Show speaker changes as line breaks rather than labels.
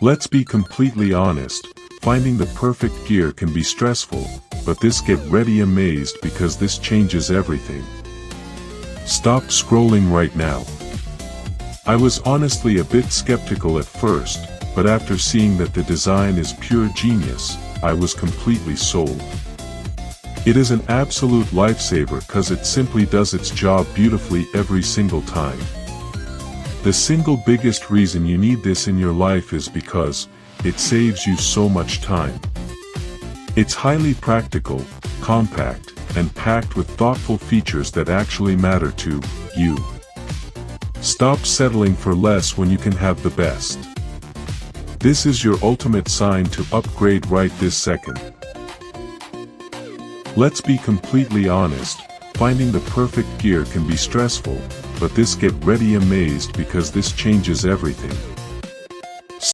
Let's be completely honest, finding the perfect gear can be stressful, but this get ready amazed because this changes everything. Stop scrolling right now. I was honestly a bit skeptical at first, but after seeing that the design is pure genius, I was completely sold. It is an absolute lifesaver cause it simply does its job beautifully every single time. The single biggest reason you need this in your life is because it saves you so much time. It's highly practical, compact, and packed with thoughtful features that actually matter to you. Stop settling for less when you can have the best. This is your ultimate sign to upgrade right this second. Let's be completely honest, finding the perfect gear can be stressful, but this get ready amazed because this changes everything.